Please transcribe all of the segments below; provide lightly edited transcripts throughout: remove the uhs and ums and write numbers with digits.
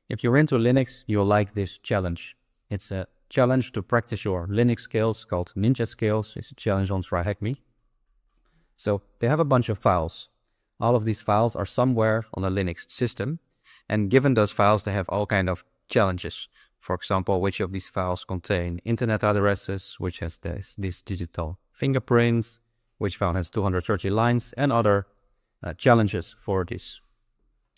If you're into Linux, you'll like this challenge. It's a challenge to practice your Linux skills called Ninja Skills. It's a challenge on TryHackMe. So they have a bunch of files. All of these files are somewhere on a Linux system. And given those files, they have all kind of challenges. For example, which of these files contain internet addresses, which has these digital fingerprints, which file has 230 lines, and other challenges for this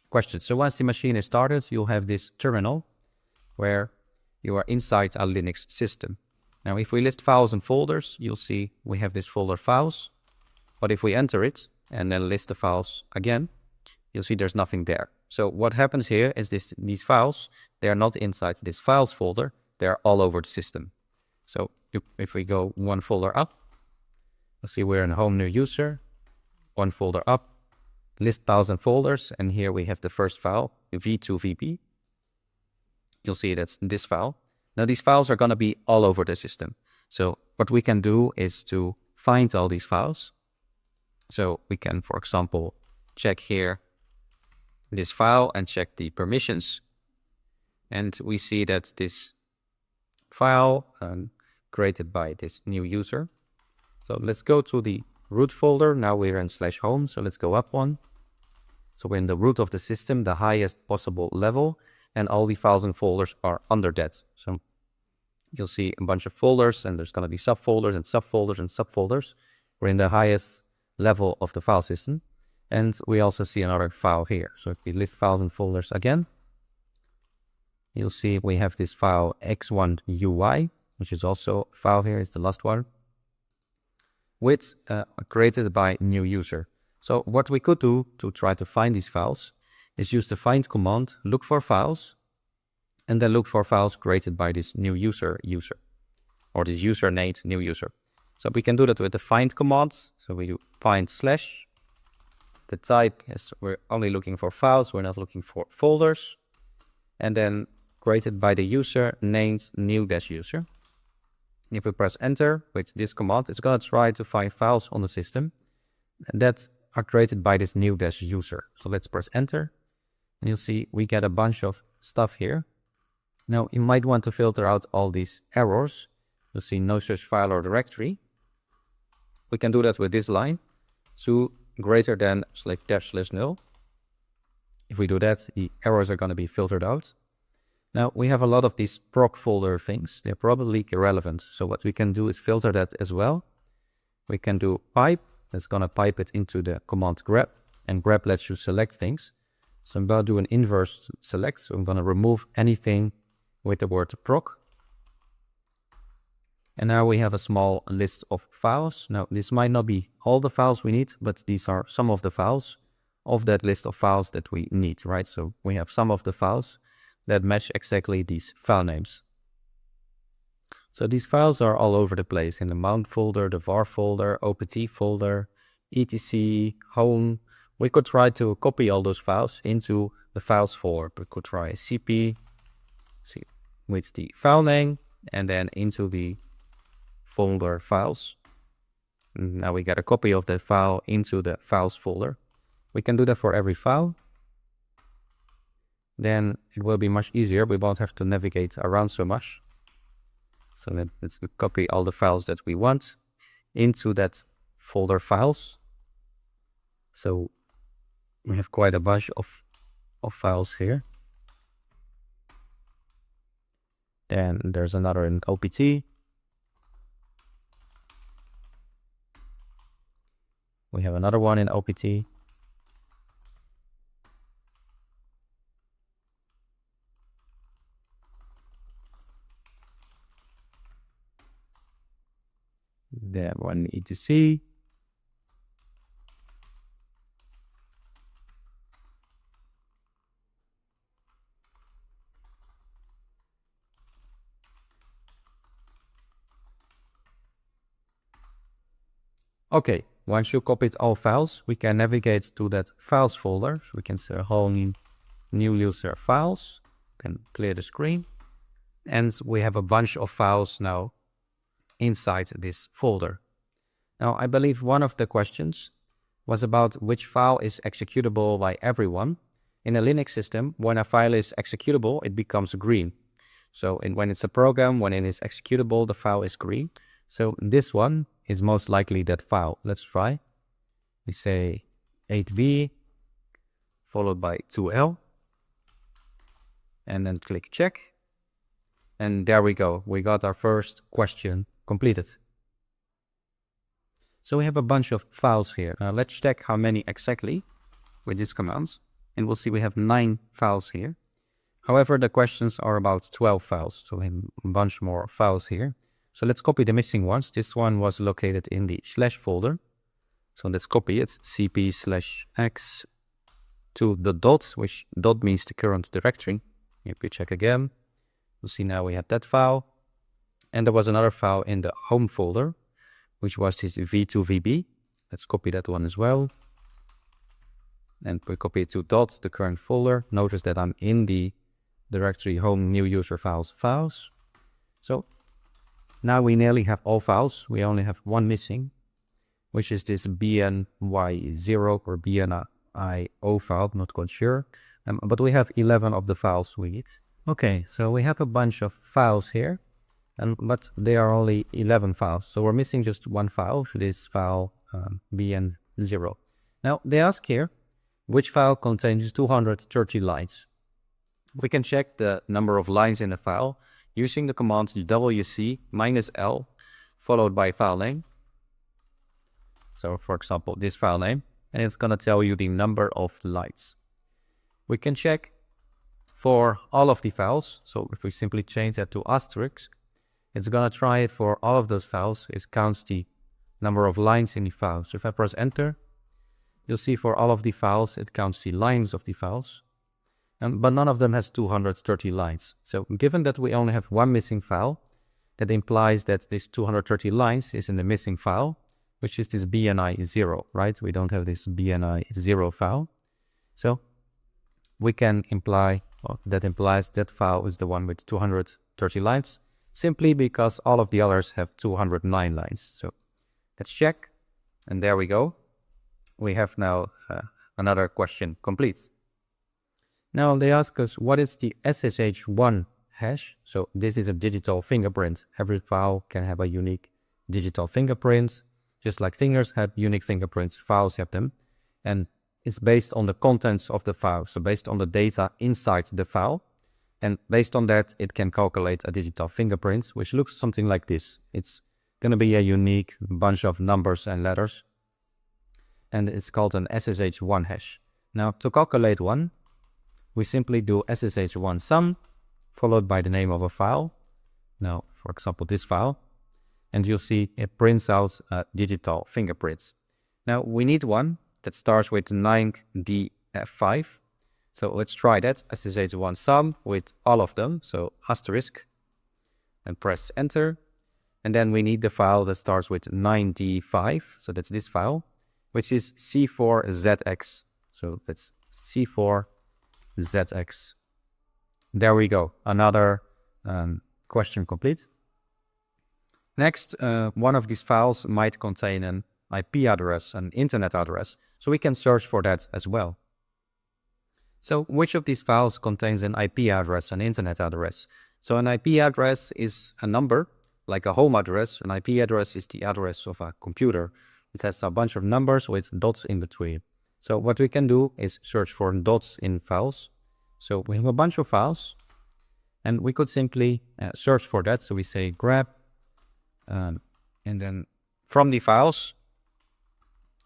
question. So once the machine is started, you'll have this terminal where you are inside a Linux system. Now, if we list files and folders, you'll see we have this folder files. But if we enter it and then list the files again, you'll see there's nothing there. So what happens here is these files, they are not inside this files folder, they're all over the system. So if we go one folder up, you'll see we're in home new user, one folder up, list files and folders, and here we have the first file, v2vb. You'll see that's this file. Now these files are going to be all over the system. So what we can do is to find all these files. So we can, for example, check here this file and check the permissions. And we see that this file created by this new user. So let's go to the root folder. Now we're in /home. So let's go up one. So we're in the root of the system, the highest possible level, and all the files and folders are under that. So you'll see a bunch of folders, and there's going to be subfolders and subfolders and subfolders. We're in the highest level of the file system. And we also see another file here. So if we list files and folders again, you'll see we have this file x1ui, which is also a file here, it's the last one, which created by new user. So what we could do to try to find these files is use the find command, look for files, and then look for files created by this new user, or this user named new user. So we can do that with the find command. So we do find /. The type is we're only looking for files, we're not looking for folders. And then created by the user named new-user. If we press enter with this command, it's going to try to find files on the system that are created by this new-user. So let's press enter, and you'll see we get a bunch of stuff here. Now you might want to filter out all these errors. You'll see no such file or directory. We can do that with this line. So greater than /-0. If we do that, the errors are going to be filtered out. Now we have a lot of these proc folder things. They're probably irrelevant. So what we can do is filter that as well. We can do pipe. That's going to pipe it into the command grep. And grep lets you select things. So I'm going to do an inverse select. So I'm going to remove anything with the word proc. And now we have a small list of files. Now this might not be all the files we need, but these are some of the files of that list of files that we need, right? So we have some of the files that match exactly these file names. So these files are all over the place in the mount folder, the var folder, opt folder, etc, home. We could try to copy all those files into the files folder. We could try cp with the file name and then into the folder files. Now we get a copy of the file into the files folder. We can do that for every file. Then it will be much easier. We won't have to navigate around so much. So let's copy all the files that we want into that folder files. So we have quite a bunch of files here. Then there's another in opt. We have another one in opt. Then one etc. Okay, once you copied all files, we can navigate to that files folder. So we can say home new user files, then clear the screen. And we have a bunch of files now inside this folder. Now, I believe one of the questions was about which file is executable by everyone. in a Linux system, when a file is executable, it becomes green. So when it's a program, when it is executable, the file is green. So this one is most likely that file. Let's try. We say 8b followed by 2l and then click check. And there we go. We got our first question completed. So we have a bunch of files here. Now let's check how many exactly with this command. And we'll see we have 9 files here. However, the questions are about 12 files. So we have a bunch more files here. So let's copy the missing ones. This one was located in the / folder. So let's copy it. cp/x to the dot, which dot means the current directory. If we check again, we'll see now we have that file. And there was another file in the home folder, which was this v2vb. Let's copy that one as well. And we copy it to dot, the current folder. Notice that I'm in the directory home new user files. So now we nearly have all files. We only have one missing, which is this bny0 or bnio file, not quite sure. But we have 11 of the files we need. Okay, so we have a bunch of files here, but they are only 11 files. So we're missing just one file, so this file bn0. Now they ask here, which file contains 230 lines? We can check the number of lines in the file using the command wc -l followed by file name. So for example, this file name, and it's going to tell you the number of lines. We can check for all of the files. So if we simply change that to asterisk, it's going to try it for all of those files. It counts the number of lines in the file. So if I press enter, you'll see for all of the files, it counts the lines of the files. But none of them has 230 lines. So given that we only have one missing file, that implies that this 230 lines is in the missing file, which is this bni0, right? We don't have this bni0 file. So we can imply, or that implies that file is the one with 230 lines, simply because all of the others have 209 lines. So let's check, and there we go. We have now another question complete. Now they ask us, what is the SSH1 hash? So this is a digital fingerprint. Every file can have a unique digital fingerprint. Just like fingers have unique fingerprints, files have them. And it's based on the contents of the file. So based on the data inside the file. And based on that, it can calculate a digital fingerprint, which looks something like this. It's going to be a unique bunch of numbers and letters. And it's called an SSH1 hash. Now to calculate one, we simply do SSH1 sum followed by the name of a file. Now, for example, this file. And you'll see it prints out digital fingerprints. Now we need one that starts with 9df5. So let's try that. SSH1 sum with all of them. So asterisk and press enter. And then we need the file that starts with 9d5. So that's this file, which is c4zx. So that's c4zx. There we go. Another question complete. Next, one of these files might contain an IP address, an internet address, so we can search for that as well. So which of these files contains an IP address, an internet address? So an IP address is a number, like a home address. An IP address is the address of a computer. It has a bunch of numbers with dots in between. So what we can do is search for dots in files. So we have a bunch of files, and we could simply search for that. So we say grep, and then from the files,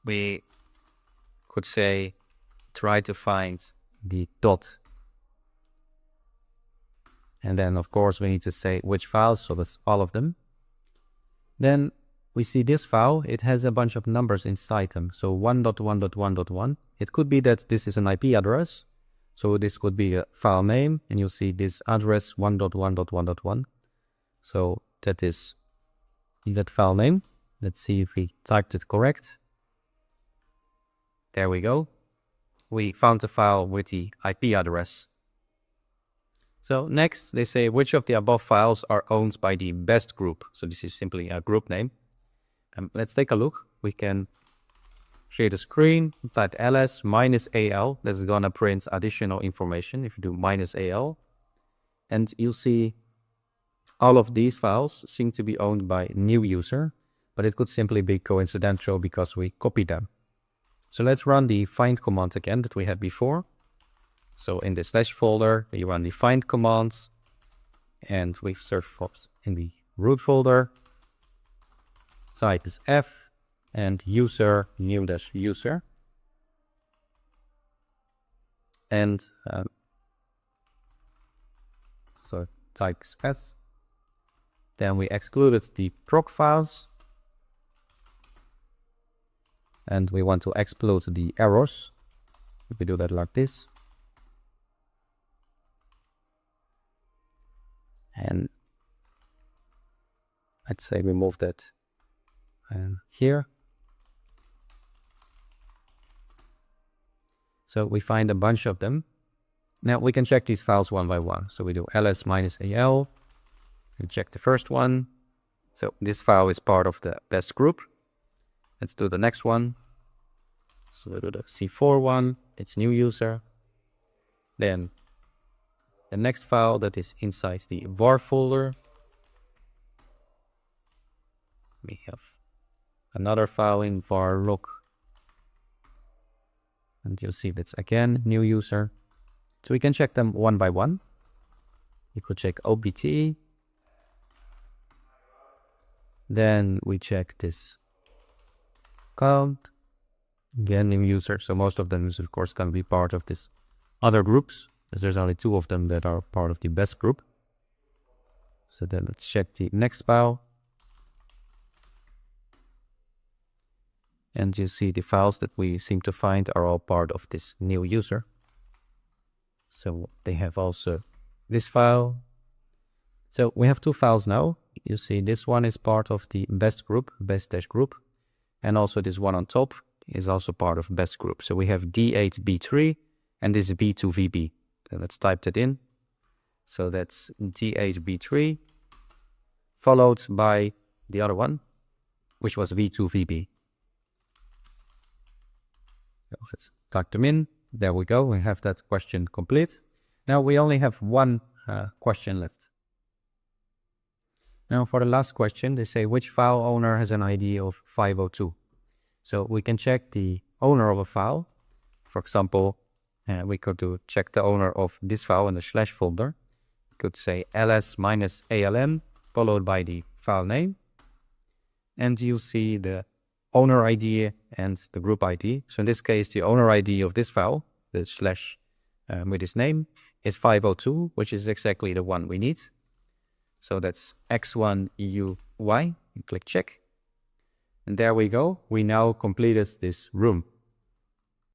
we could say try to find the dot. And then, of course, we need to say which files, so that's all of them. Then we see this file, it has a bunch of numbers inside them. So 1.1.1.1. It could be that this is an IP address. So this could be a file name, and you'll see this address 1.1.1.1. So that is that file name. Let's see if we typed it correct. There we go. We found the file with the IP address. So next, they say which of the above files are owned by the best group. So this is simply a group name. Let's take a look. We can Share the screen, type ls minus al. That's gonna print additional information if you do minus al. And you'll see all of these files seem to be owned by new user, but it could simply be coincidental because we copied them. So let's run the find command again that we had before. So in the slash folder, we run the find command, and we search for in the root folder. Type is f and user new dash user. And so type is s. Then we excluded the proc files. And we want to explode the errors. If we do that like this. And I'd say we move that here. So we find a bunch of them. Now we can check these files one by one. So we do ls minus al. We check the first one. So this file is part of the best group. Let's do the next one. So we do the C4 one. It's new user. Then the next file that is inside the var folder. We have another file in var log. And you'll see that's again new user. So we can check them one by one. You could check OBT. Then we check this count. Again, new user. So most of them is of course going to be part of this other groups, as there's only 2 of them that are part of the best group. So then let's check the next file. And you see the files that we seem to find are all part of this new user. So they have also this file. So we have 2 files now. You see this one is part of the best group, best-group. And also this one on top is also part of best group. So we have D8B3 and this B2VB. So let's type that in. So that's D8B3 followed by the other one, which was V2VB. So let's type them in. There we go. We have that question complete. Now we only have one question left. Now for the last question, they say which file owner has an ID of 502. So we can check the owner of a file. For example, we could check the owner of this file in the slash folder. We could say ls minus alm followed by the file name. And you'll see the owner ID and the group ID. So in this case, the owner ID of this file, the slash with its name, is 502, which is exactly the one we need. So that's x1euy. You click check. And there we go. We now completed this room.